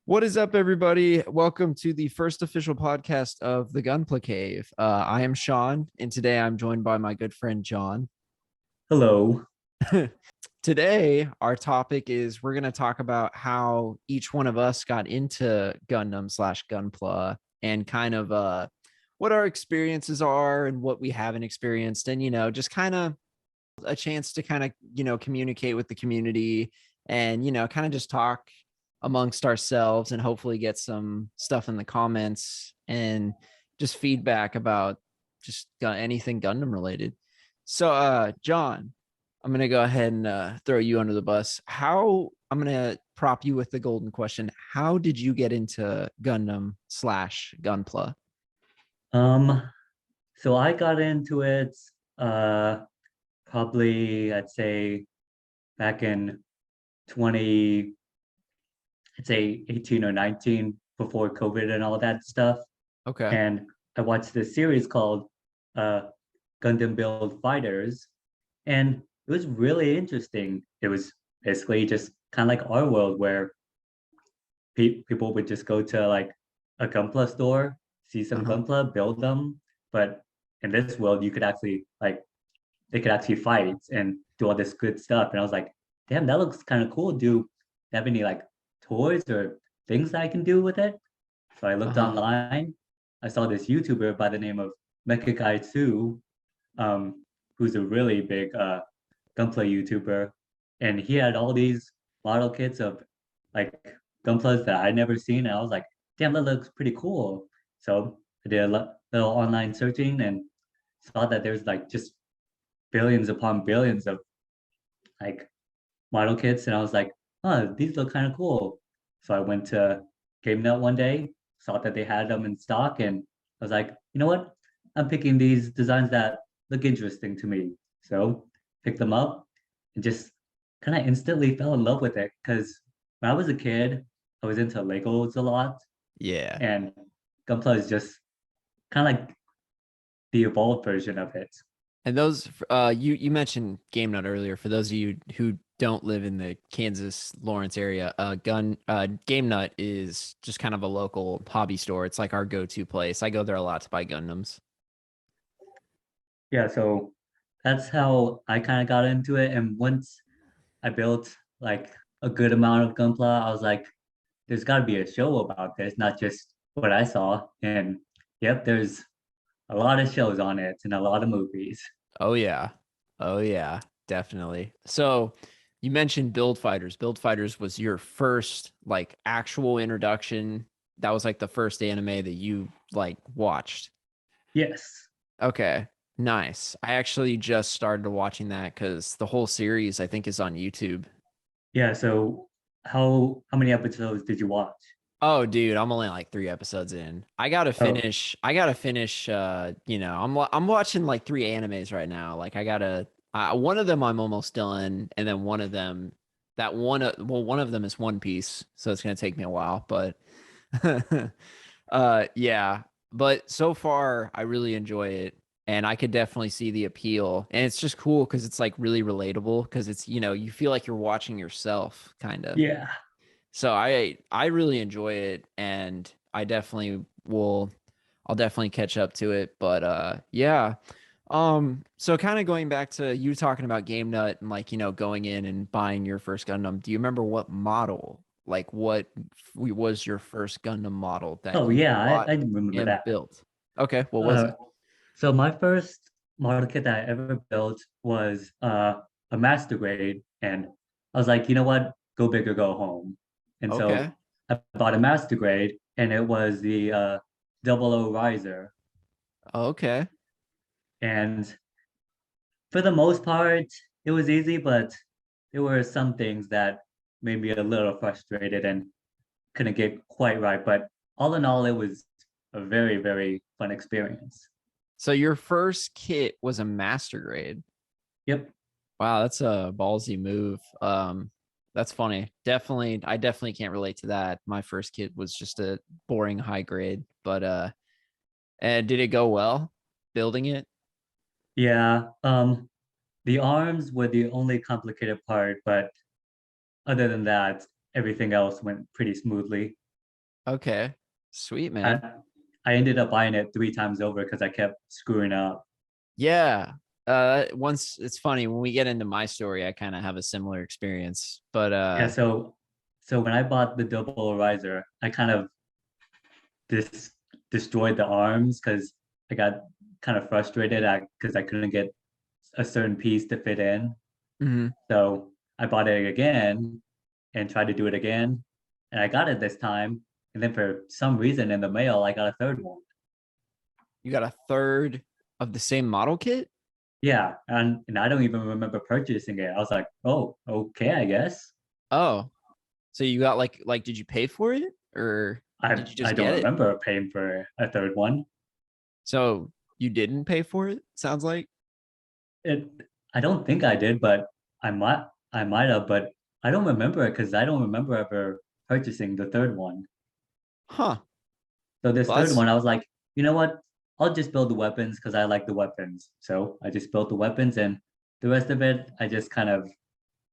What is up, everybody? Welcome to the first official podcast of the GunplaCave. I am Sean, and today I'm joined by my good friend John. Hello. Today, our topic is we're going to talk about how each one of us got into Gundam slash Gunpla and kind of what our experiences are and what we haven't experienced, and just kind of a chance to kind of communicate with the community and kind of just talk amongst ourselves and hopefully get some stuff in the comments and just feedback about just anything Gundam related. So John, I'm gonna go ahead and throw you under the bus. How I'm gonna prop you with the golden question. How did you get into Gundam slash Gunpla? Um, so I got into it uh probably I'd say back in 20, I'd say 18 or 19 before COVID and all that stuff. Okay. And I watched this series called uh Gundam Build Fighters, and it was really interesting. It was basically just kind of like our world where people would just go to like a Gunpla store, see some Uh-huh. Gunpla, build them. But in this world, you could actually like they could actually fight and do all this good stuff. And I was like, damn, that looks kind of cool. Do you have any like toys or things that I can do with it? So I looked Uh-huh. online. I saw this YouTuber by the name of Mecha Guy 2, who's a really big Gunpla YouTuber. And he had all these model kits of like Gunplas that I'd never seen. And I was like, damn, that looks pretty cool. So I did a little online searching and saw that there's like just billions upon billions of like model kits. And I was like, oh, these look kind of cool. So I went to Game Nut one day, saw that they had them in stock, and I was like, you know what? I'm picking these designs that look interesting to me. So picked them up and just kind of instantly fell in love with it. Because when I was a kid, I was into Legos a lot, Yeah. and Gunpla is just kind of like the evolved version of it. And those you mentioned Game Nut earlier. For those of you who don't live in the Kansas Lawrence area, Game Nut is just kind of a local hobby store. It's like our go-to place. I go there a lot to buy Gundams. Yeah, so that's how I kind of got into it. And once I built like a good amount of Gunpla, I was like, there's got to be a show about this, not just what I saw. And yep, there's a lot of shows on it and a lot of movies. Oh yeah. Oh yeah, definitely. So you mentioned Build Fighters. Build Fighters was your first like actual introduction. That was like the first anime that you like watched. Yes. Okay, nice. I actually just started watching that because the whole series I think is on YouTube. Yeah, so how many episodes did you watch? Oh, dude, I'm only like 3 episodes in. I gotta Oh, finish. I gotta finish. I'm watching like 3 animes right now. Like I gotta. One of them I'm almost done, and then one of them, one of them is One Piece, so it's gonna take me a while. But, yeah. But so far, I really enjoy it, and I could definitely see the appeal. And it's just cool because it's like really relatable because it's you feel like you're watching yourself, kind of. yeah. So I really enjoy it, and I'll definitely catch up to it. But yeah. So kind of going back to you talking about Game Nut and like, going in and buying your first Gundam. Do you remember what model, like was your first Gundam model that Oh, you yeah, bought I remember and that. built? Okay, what was Uh, it? so my first model kit that I ever built was a master grade, and I was like, you know what? Go big or go home. And Okay. so I bought a master grade, and it was the double O riser. Okay. And for the most part, it was easy, but there were some things that made me a little frustrated and couldn't get quite right. But all in all, it was a very, very fun experience. So your first kit was a master grade. Yep. Wow, that's a ballsy move. That's funny. Definitely, I definitely can't relate to that. My first kid was just a boring high grade, but and did it go well building it? Yeah. The arms were the only complicated part, but other than that, everything else went pretty smoothly. Okay. Sweet, I man. I ended up buying it 3 times over because I kept screwing up. Yeah. Once it's funny when we get into my story, I kind of have a similar experience. But Yeah, so when I bought the double riser, I kind of dis destroyed the arms because I got kind of frustrated because I couldn't get a certain piece to fit in. mhm. So I bought it again and tried to do it again, and I got it this time. And then for some reason in the mail, I got a third one. You got a third of the same model kit? Yeah, and I don't even remember purchasing it. I was like, oh, okay, I guess. Oh, so you got like did you pay for it or I did you I just don't get it? remember paying for a third one. So you didn't pay for it, sounds like. It I don't think I did, but I might have, but I don't remember it because I don't remember ever purchasing the third one. Huh. So this Well, third that's one, I was like, you know what? I'll just build the weapons because I like the weapons. So I just built the weapons, and the rest of it, I just kind of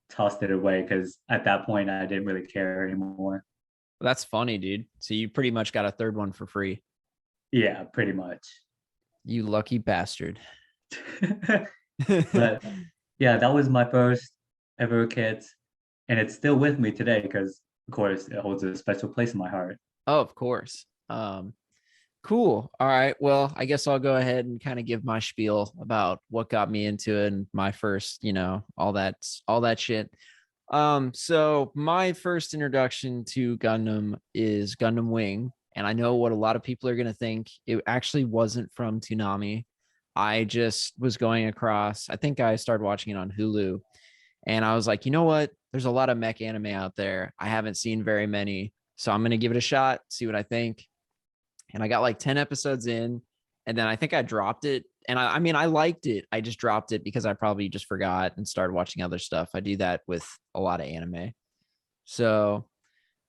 tossed it away because at that point I didn't really care anymore. that's funny, dude. So you pretty much got a third one for free. Yeah, pretty much. You lucky bastard. But yeah, that was my first ever kit, and it's still with me today because, of course, it holds a special place in my heart. Oh, of course. Cool. All right. Well, I guess I'll go ahead and kind of give my spiel about what got me into it and my first, all that shit. So my first introduction to Gundam is Gundam Wing, and I know what a lot of people are gonna think. It actually wasn't from Toonami. I just was going across. I think I started watching it on Hulu, and I was like, you know what? There's a lot of mech anime out there. I haven't seen very many, so I'm gonna give it a shot, see what I think. And I got like 10 episodes in, and then I think I dropped it. And I mean, I liked it. I just dropped it because I probably just forgot and started watching other stuff. I do that with a lot of anime. So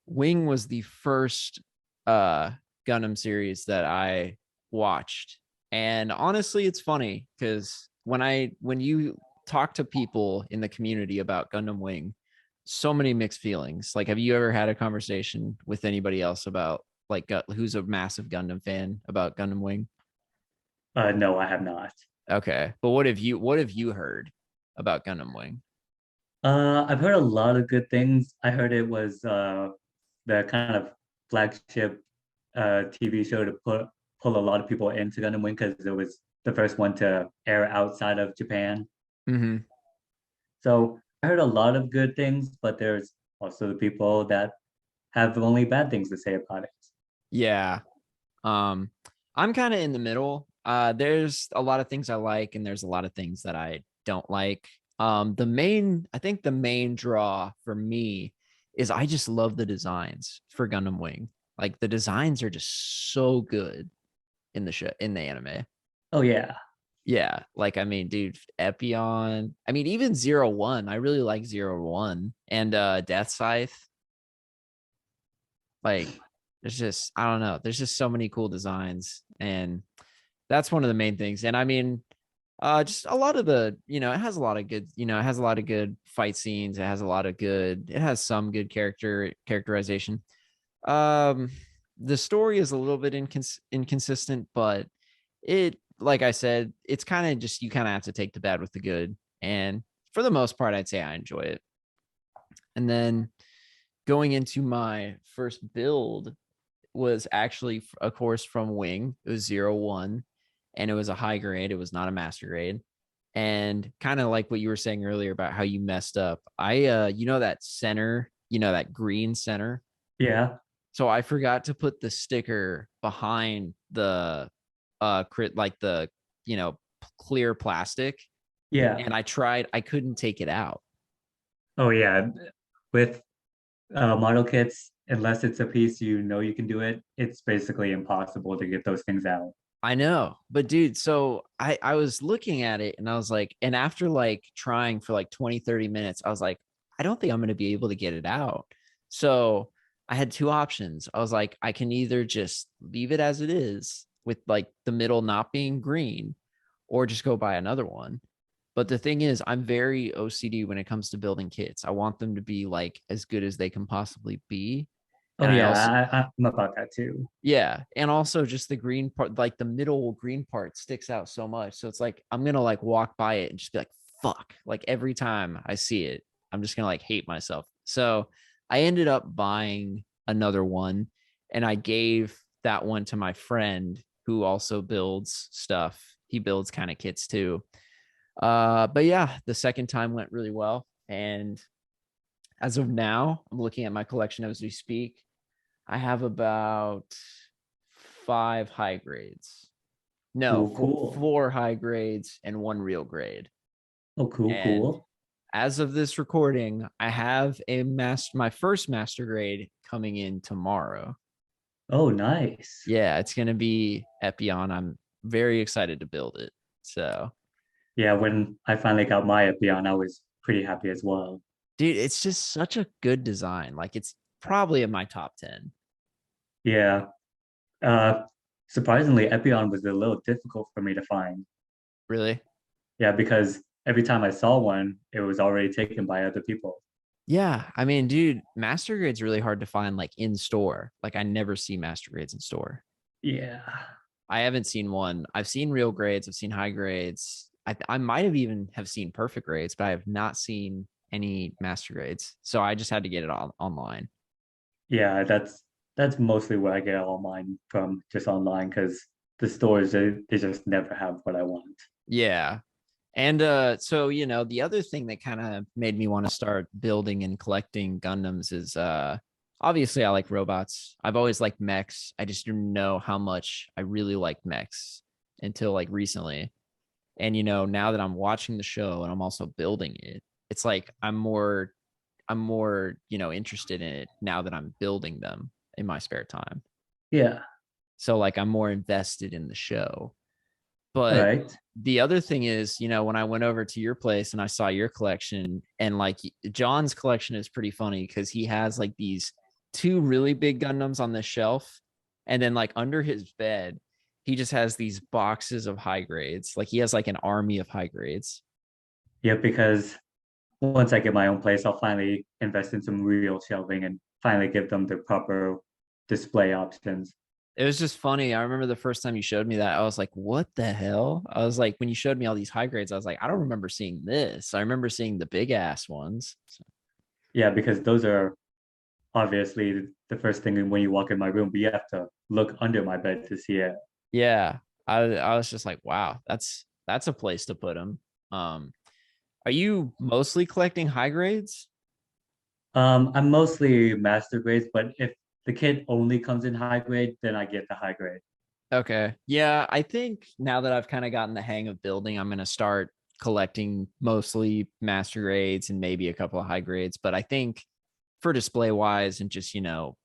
Wing was the first Gundam series that I watched. And honestly, it's funny because when you talk to people in the community about Gundam Wing, so many mixed feelings. Like, have you ever had a conversation with anybody else about like who's a massive Gundam fan about Gundam Wing? No, I have not. Okay, but what have you heard about Gundam Wing? I've heard a lot of good things. I heard it was the kind of flagship TV show to pull a lot of people into Gundam Wing because it was the first one to air outside of Japan. Mm-hmm. So I heard a lot of good things, but there's also the people that have only bad things to say about it. Yeah. Um, I'm kind of in the middle. There's a lot of things I like, and there's a lot of things that I don't like. I think the main draw for me is I just love the designs for Gundam Wing. Like the designs are just so good in the show in the anime. Oh yeah, Yeah, like I mean, dude, Epion. I mean, even 01. I really like 01 and Death Scythe. Like, there's just I don't know. There's just so many cool designs, and that's one of the main things. And I mean, just a lot of it has a lot of good, it has a lot of good fight scenes. It has some good characterization. Um, the story is a little bit inconsistent, but like I said, it's kind of just you kind of have to take the bad with the good. And for the most part, I'd say I enjoy it. And then going into my first build was actually a course from Wing. It was 01, and it was a high grade. It was not a master grade. And kind of like what you were saying earlier about how you messed up. That center, that green center. yeah, So I forgot to put the sticker behind the crit like the, you know, clear plastic. yeah. And I couldn't take it out. Oh yeah. With model kits, unless it's a piece you know you can do it, it's basically impossible to get those things out. I know, but dude, so I was looking at it and I was like, and after like trying for like 20, 30 minutes, I was like, I don't think I'm going to be able to get it out. So I had two options. I was like, I can either just leave it as it is with like the middle not being green or just go buy another one. But the thing is, I'm very OCD when it comes to building kits. I want them to be like as good as they can possibly be. Oh And I yeah, also, I'm about that too. yeah, and also just the green part, like the middle green part sticks out so much. So it's like I'm gonna like walk by it and just be like, fuck. Like every time I see it, I'm just gonna like hate myself. So I ended up buying another one and I gave that one to my friend who also builds stuff. He builds kind of kits too. But yeah, the second time went really well. And as of now, I'm looking at my collection as we speak. I have about 5 high grades. No, Cool, cool. four high grades and one real grade. Oh, cool, And cool. as of this recording, I have my first master grade coming in tomorrow. Oh, nice. Yeah, it's gonna be Epion. I'm very excited to build it. So, Yeah, when I finally got my Epion, I was pretty happy as well. dude, it's just such a good design. Like it's probably in my top 10. Yeah. Uh, Surprisingly, Epion was a little difficult for me to find. Really? Yeah, because every time I saw one, it was already taken by other people. Yeah, I mean, dude, master grades really hard to find like in store. Like I never see master grades in store. Yeah. I haven't seen one. I've seen real grades, I've seen high grades. I might have even have seen perfect grades, but I have not seen any master grades. So I just had to get it online. Yeah, that's mostly where I get all mine from, just online, because the stores they just never have what I want. Yeah. And so the other thing that kind of made me want to start building and collecting Gundams is obviously I like robots. I've always liked mechs. I just didn't know how much I really liked mechs until like recently. And now that I'm watching the show and I'm also building it, it's like I'm more interested in it now that I'm building them in my spare time. Yeah. So like I'm more invested in the show. All But right. the other thing is, when I went over to your place and I saw your collection, and like John's collection is pretty funny because he has like these two really big Gundams on the shelf, and then like under his bed, he just has these boxes of high grades. Like he has like an army of high grades. Yeah, because once I get my own place, I'll finally invest in some real shelving and finally give them the proper display options. It was just funny. I remember the first time you showed me that, I was like, what the hell? I was like, when you showed me all these high grades, I was like, I don't remember seeing this. I remember seeing the big ass ones. So, Yeah, because those are obviously the first thing when you walk in my room, but you have to look under my bed to see it. yeah, I was just like, wow, that's a place to put them. Are you mostly collecting high grades? I'm mostly master grades, but if the kit only comes in high grade, then I get the high grade. Okay. Yeah, I think now that I've kind of gotten the hang of building, I'm going to start collecting mostly master grades and maybe a couple of high grades. But I think for display wise and just,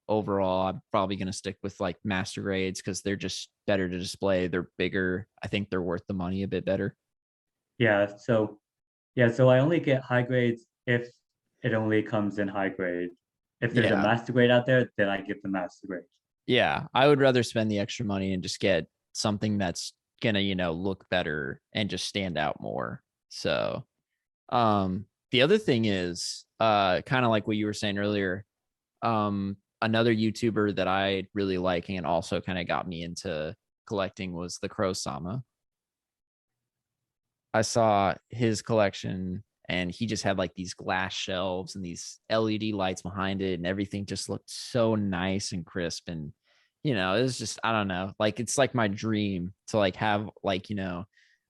overall, I'm probably going to stick with like master grades because they're just better to display. They're bigger. I think they're worth the money a bit better. Yeah, so I only get high grades if it only comes in high grade. If there's a Yeah. master grade out there, then I get the master grade. Yeah. I would rather spend the extra money and just get something that's going to, look better and just stand out more. So, the other thing is, kind of like what you were saying earlier, another YouTuber that I really like and also kind of got me into collecting was the Crow Sama. I saw his collection and he just had like these glass shelves and these LED lights behind it and everything just looked so nice and crisp. And it was just, I don't know, like it's like my dream to like have like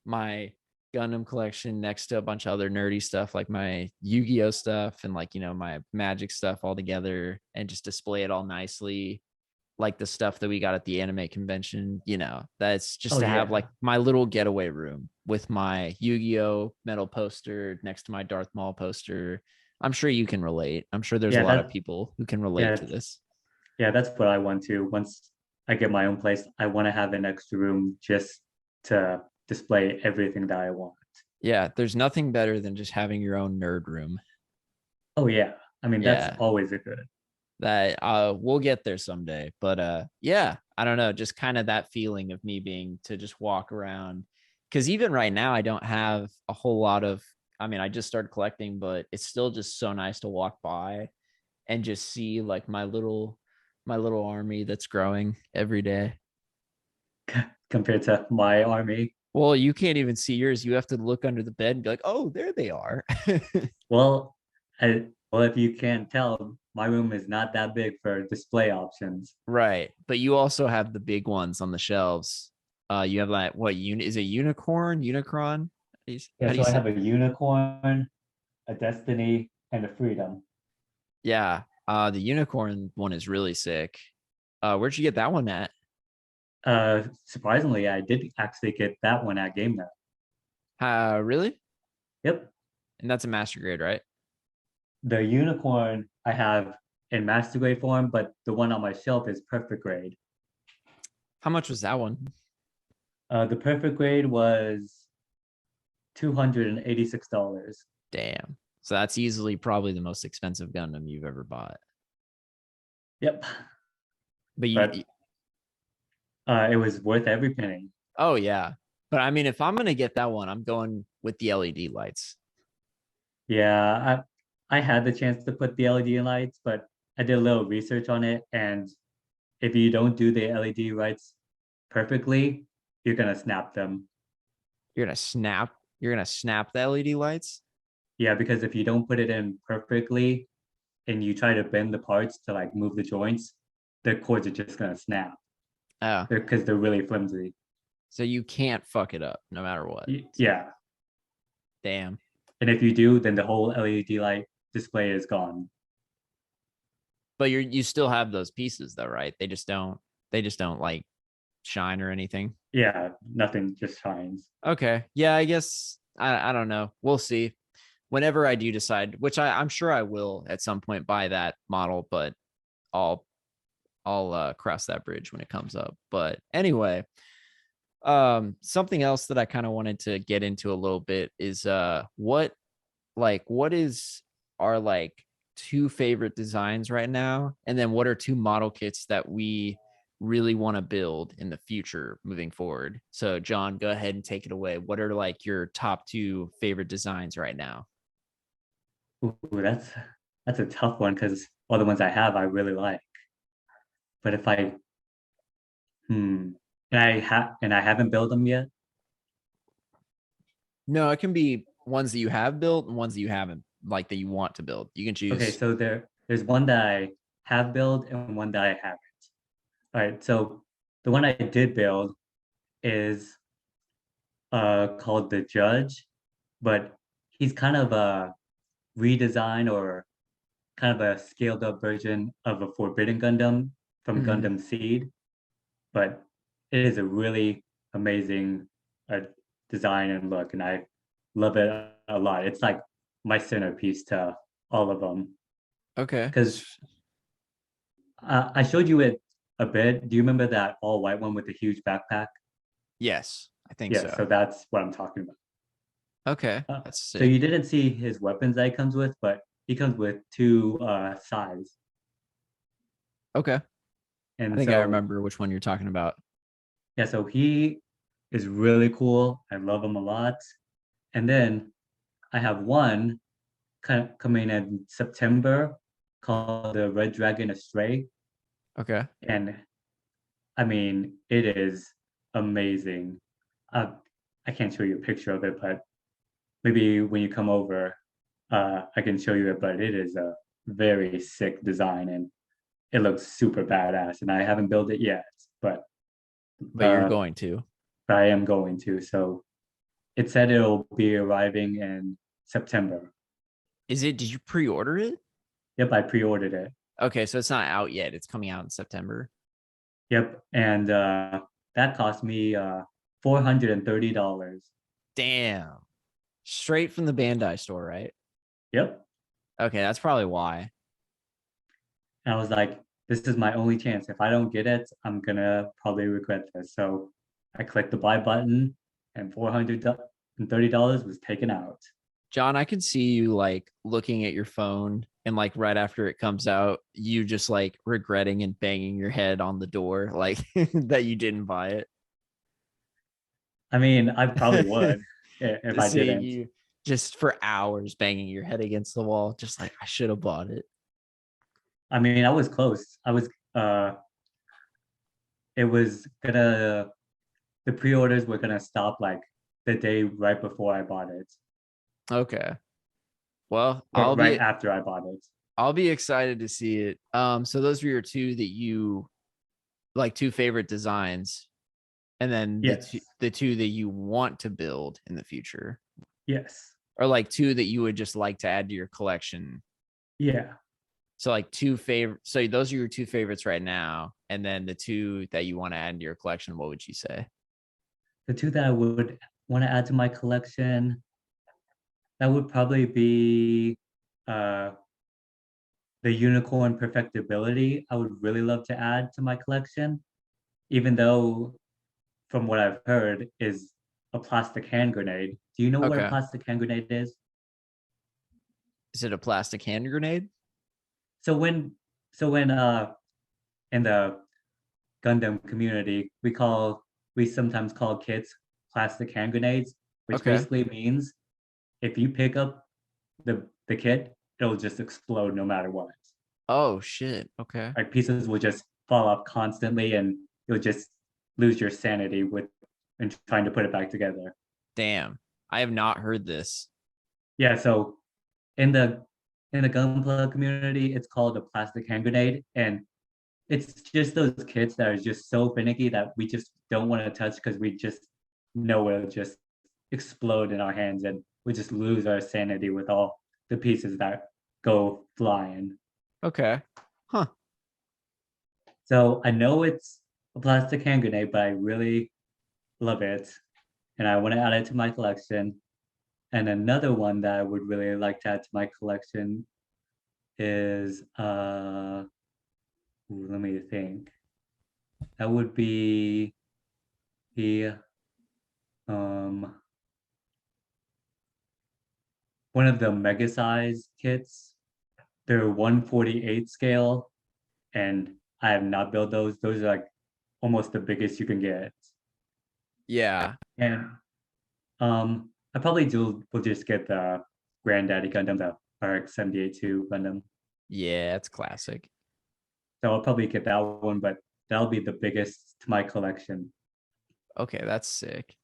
my Gundam collection next to a bunch of other nerdy stuff like my Yu-Gi-Oh stuff and like my Magic stuff all together and just display it all nicely, like the stuff that we got at the anime convention. That's just Oh to have like yeah. my little getaway room with my Yu-Gi-Oh metal poster next to my Darth Maul poster. I'm sure you can relate. I'm sure there's a Yeah, lot of people who can relate yeah, to this. yeah, that's what I want to. Once I get my own place, I want to have an extra room just to display everything that I want. Yeah, there's nothing better than just having your own nerd room. Oh yeah. I mean, that's Yeah, always a good. that we'll get there someday. But yeah, I don't know, just kind of that feeling of me being to just walk around, because even right now I don't have a whole lot of, I mean, I just started collecting, but it's still just so nice to walk by and just see like my little my little army that's growing every day. compared to my army. Well, you can't even see yours. You have to look under the bed and be like, oh, there they are. Well, well, if you can't tell, my room is not that big for display options. Right. But you also have the big ones on the shelves. You have like what is it unicorn, unicron? Yeah, How do you so I say? have a unicorn, a destiny, and a freedom. Yeah. The unicorn one is really sick. Where'd you get that one at? Surprisingly, I did actually get that one at Game Net. Really? Yep. And that's a master grade, right? The unicorn I have in master grade form, but the one on my shelf is perfect grade. How much was that one? The perfect grade was $286. Damn. So that's easily probably the most expensive Gundam you've ever bought. Yep. But But it was worth every penny. oh yeah. But I mean, if I'm gonna get that one, I'm going with the LED lights. Yeah, I had the chance to put the LED lights, but I did a little research on it, and if you don't do the LED lights perfectly, you're gonna snap them. You're gonna snap. You're gonna snap the LED lights. Yeah, because if you don't put it in perfectly and you try to bend the parts to like move the joints, the cords are just gonna snap. Oh, Because they're really flimsy. so you can't fuck it up no matter what. Yeah, Damn. and if you do, then the whole LED light display is gone. But you still have those pieces though, right? They just don't like shine or anything. Yeah, nothing just shines. Okay. Yeah, I guess I don't know. We'll see. Whenever I do decide, which I'm sure I will at some point buy that model, but I'll I'll cross that bridge when it comes up. But anyway, something else that I kind of wanted to get into a little bit is what is our like two favorite designs right now, and then what are two model kits that we really want to build in the future moving forward. So John, go ahead and take it away. What are like your top two favorite designs right now? Ooh, that's a tough one because all the ones I have I really like. But if I and I haven't built them yet. No, it can be ones that you have built and ones that you haven't, like that you want to build. You can Okay, choose. so there's one that I have built and one that I haven't. All right, so the one I did build is called the Judge, but he's kind of a redesign or kind of a scaled up version of a Forbidden Gundam from Mhm. Gundam Seed, but it is a really amazing uh, design and look, and I love it a lot. It's like my centerpiece to all of them Okay. because I showed you it a bit. Do you remember that all white one with the huge backpack? Yes, I think Yeah, so. so that's what I'm talking about. Okay, Uh, that's so you sick. didn't see his weapons that he comes with, but he comes with two sides. Okay. I And think I so, remember which one you're talking about. yeah, so he is really cool. I love him a lot. And then I have one coming in September called the Red Dragon Astray. Okay. And I mean, it is amazing. Uh, I can't show you a picture of it, but maybe when you come over, I can show you it. But it is a very sick design and it looks super badass. And I haven't built it yet, but But you're uh, going to. I am going to. So it said it'll be arriving in September. Is it, did you pre-order it? Yep, I pre-ordered it. Okay, so it's not out yet. It's coming out in September. Yep, and that cost me $430. Damn. Straight from the Bandai store, right? Yep, Okay, that's probably why. and I was like, this is my only chance. If I don't get it, I'm gonna probably regret this. So I clicked the buy button, and $430 was taken out. John, I can see you like looking at your phone and like right after it comes out, you just like regretting and banging your head on the door, like that you didn't buy I mean, I probably it. would if I Just seeing didn't. you just for hours banging your head against the wall, just like I should have bought it. I mean, I was close. uh it was gonna the pre-orders were gonna stop like the day right before I bought it. Okay. Well, Or right after I bought it. I'll be excited to see it. So those were your two that you like, two favorite designs, and then Yes. the two that you want to build in the future, Yes. or like two that you would just like to add to your collection. Yeah. So like two favorite. So those are your two favorites right now, and then the two that you want to add into your collection. What would you say? The two that I would want to add to my collection, that would probably be uh the unicorn perfectibility. I would really love to add to my collection, even though from what I've heard is a plastic hand grenade. Do you know what a Okay. plastic hand grenade is? Is it a plastic hand grenade? So when in the Gundam community, we sometimes call kits plastic hand grenades, which Okay. basically means if you pick up the kit, it'll just explode no matter what. Oh shit. Okay. Like pieces will just fall off constantly, and you'll just lose your sanity with and trying to put it back together. Damn. I have not heard this. Yeah, so in the Gunpla community, it's called a plastic hand grenade, and it's just those kits that are just so finicky that we just don't want to touch because we just know it'll just explode in our hands and we just lose our sanity with all the pieces that go flying. Okay. Huh. So I know it's a plastic hand grenade, but I really love it and I want to add it to my collection. And another one that I would really like to add to my collection is let me think. That would be the um one of the mega size kits. They're 148 scale, and I have not built those. Those are like almost the biggest you can get. Yeah. And I probably will just get the Granddaddy Gundam, the RX-78-2 Gundam. Yeah, it's classic. So I'll probably get that one, but that'll be the biggest to my collection. Okay, that's sick.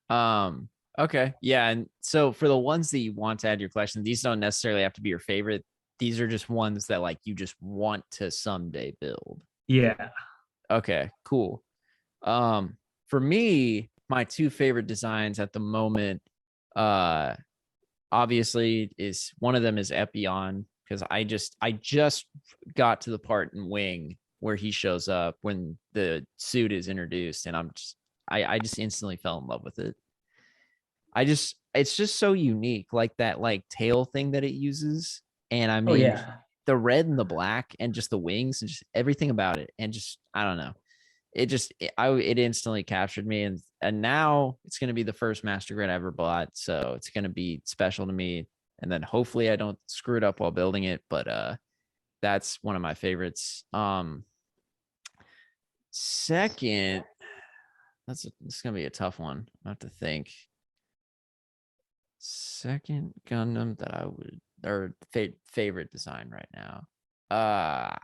Okay. Yeah, and so for the ones that you want to add to your collection, these don't necessarily have to be your favorite. These are just ones that like you just want to someday build. Yeah. Okay, cool. For me, my two favorite designs at the moment, uh, obviously is one of them is Epion, because I just got to the part in Wing where he shows up when the suit is introduced, and I just instantly fell in love with it. It's just so unique, like that like tail thing that it uses. And I Oh mean, yeah. the red and the black and just the wings and just everything about it. And just, I don't know. It instantly captured me. And now it's going to be the first Master Grid I ever bought. So it's going to be special to me. And then hopefully I don't screw it up while building it. But that's one of my favorites. Second, it's gonna be a tough one. I have to think. Second Gundam that I would, or favorite design right now. I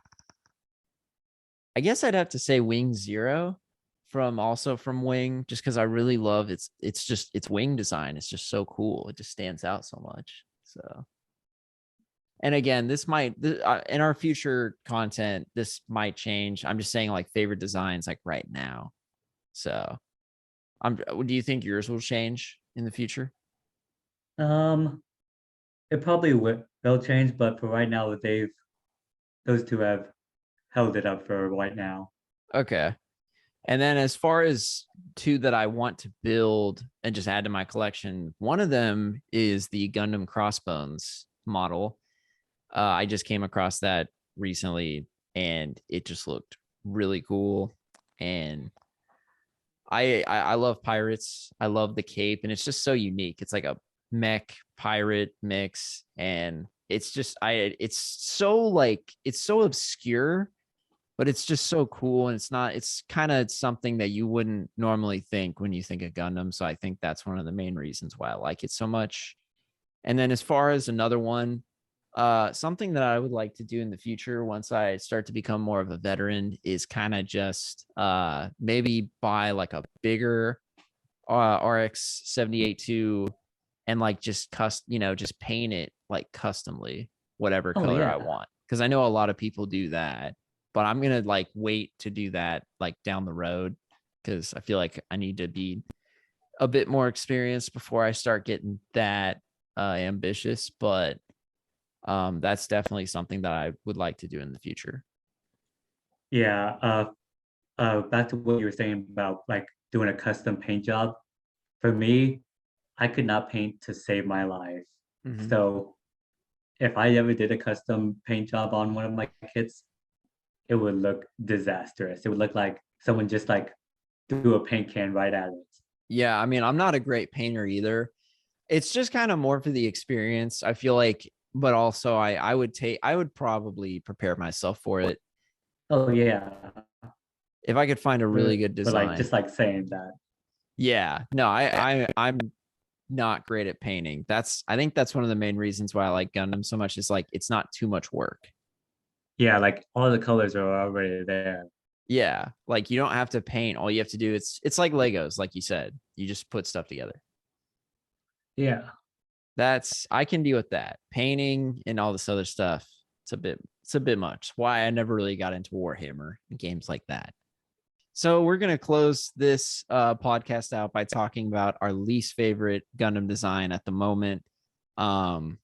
guess I'd have to say Wing Zero, from Wing, just because I really love its wing design. It's just so cool. It just stands out so much. So, and again, this might in our future content, this might change. I'm just saying like favorite designs like right now. So, do you think yours will change in the future? Um, it probably will change, but for right now, those two have held it up for right now. Okay. And then as far as two that I want to build and just add to my collection, one of them is the Gundam Crossbones model. I just came across that recently and it just looked really cool. And I love pirates. I love the cape, and it's just so unique. It's like a mech pirate mix, and it's so obscure, but it's just so cool. And it's kind of something that you wouldn't normally think when you think of Gundam. So I think that's one of the main reasons why I like it so much. And then as far as another one, Something that I would like to do in the future once I start to become more of a veteran is kind of just maybe buy like a bigger RX 78-2 and like just just paint it like customly whatever Oh color I yeah. want, because I know a lot of people do that, but I'm gonna like wait to do that like down the road, because I feel like I need to be a bit more experienced before I start getting that ambitious. But that's definitely something that I would like to do in the future. Yeah. Back to what you were saying about like doing a custom paint job. For me, I could not paint to save my life. Mhm. So if I ever did a custom paint job on one of my kits, it would look disastrous. It would look like someone just like threw a paint can right at it. Yeah, I mean, I'm not a great painter either. It's just kind of more for the experience, I feel like, but also I would probably prepare myself for it Oh yeah. if I could find a really good But like design. just like saying that. Yeah, no, I'm not great at painting. I think that's one of the main reasons why I like Gundam so much, is like it's not too much work. Yeah, like all the colors are already there. Yeah, like you don't have to paint. All you have to do, it's like Legos, like you said. You just put stuff together. Yeah. That's I can deal with that. Painting and all this other stuff, it's a bit much. Why I never really got into Warhammer and games like that. So we're gonna close this podcast out by talking about our least favorite Gundam design at the moment. Um,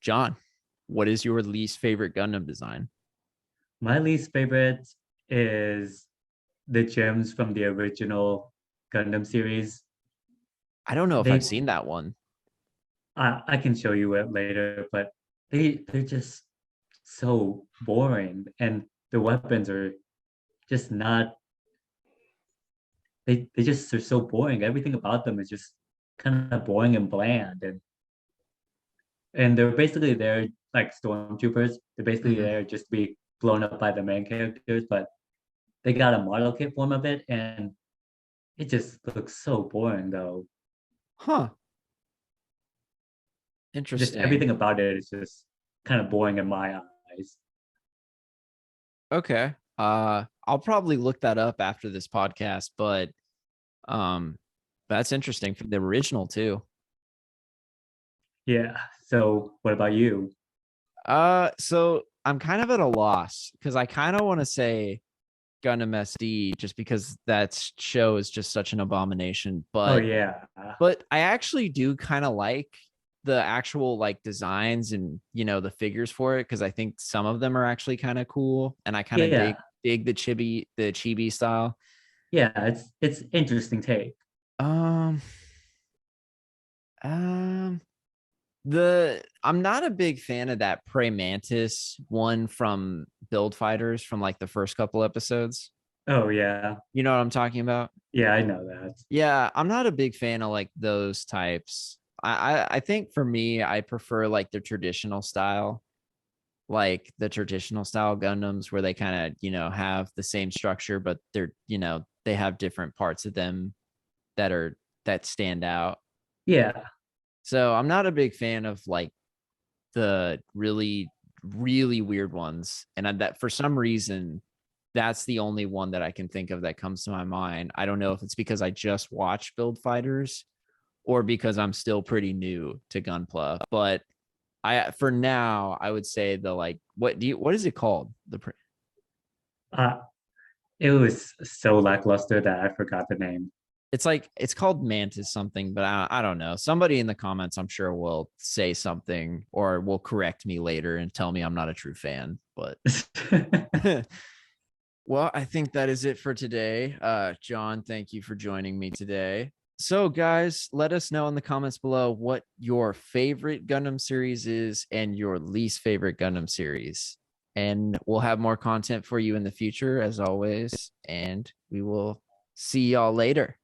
John, what is your least favorite Gundam design? My least favorite is the gems from the original Gundam series. I don't know if I've They seen that one. I can show you it later, but they're just so boring and the weapons are just not they just are so boring. Everything about them is just kind of boring and bland and they're basically there like stormtroopers. They're basically Mhm. there just to be blown up by the main characters, but they got a model kit form of it and it just looks so boring though. Huh. Just Interesting. everything about it is just kind of boring in my eyes. Okay. I'll probably look that up after this podcast, but um, that's interesting for the original too. Yeah. So what about you? So I'm kind of at a loss because I kind of want to say Gundam SD just because that show is just such an abomination, Oh but yeah. I actually do kind of like the actual like designs and the figures for it, because I think some of them are actually kind of cool, and I kind of Yeah. dig the chibi style. Yeah, it's interesting take. Um, um, the I'm not a big fan of that Prey Mantis one from Build Fighters from like the first couple episodes. Oh yeah. You know what I'm talking about? Yeah, I know that. Yeah, I'm not a big fan of like those types. I think for me, I prefer like the traditional style, like the traditional style Gundams where they kind of, have the same structure, but they're, they have different parts of them that stand out. Yeah. So I'm not a big fan of like the really, really weird ones. And that for some reason, that's the only one that I can think of that comes to my mind. I don't know if it's because I just watched Build Fighters or because I'm still pretty new to Gunpla, but for now I would say the like what is it called? Uh, it was so lackluster that I forgot the name. It's called Mantis something, but I don't know. Somebody in the comments I'm sure will say something or will correct me later and tell me I'm not a true fan. But well, I think that is it for today. John, thank you for joining me today. So, guys, let us know in the comments below what your favorite Gundam series is and your least favorite Gundam series. And we'll have more content for you in the future, as always. And we will see y'all later.